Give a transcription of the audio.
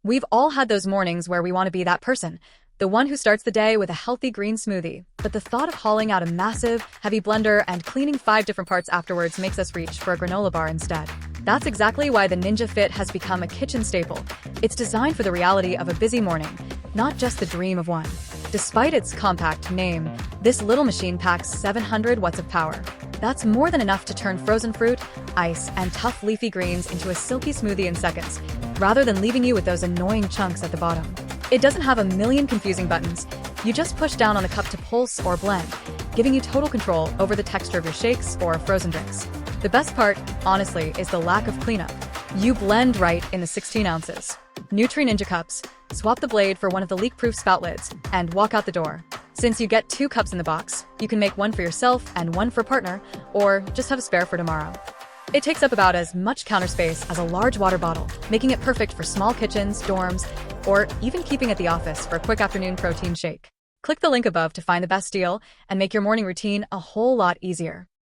We've all had those mornings where we want to be that person, the one who starts the day with a healthy green smoothie. But the thought of hauling out a massive, heavy blender and cleaning 5 different parts afterwards makes us reach for a granola bar instead. That's exactly why the Ninja Fit has become a kitchen staple. It's designed for the reality of a busy morning, not just the dream of one. Despite its compact name, this little machine packs 700 watts of power. That's more than enough to turn frozen fruit, ice, and tough leafy greens into a silky smoothie in seconds, rather than leaving you with those annoying chunks at the bottom. It doesn't have a million confusing buttons. You just push down on the cup to pulse or blend, giving you total control over the texture of your shakes or frozen drinks. The best part, honestly, is the lack of cleanup. You blend right in the 16 ounces. Nutri Ninja cups, swap the blade for one of the leak-proof spout lids, and walk out the door. Since you get 2 cups in the box, you can make one for yourself and one for a partner, or just have a spare for tomorrow. It takes up about as much counter space as a large water bottle, making it perfect for small kitchens, dorms, or even keeping at the office for a quick afternoon protein shake. Click the link above to find the best deal and make your morning routine a whole lot easier.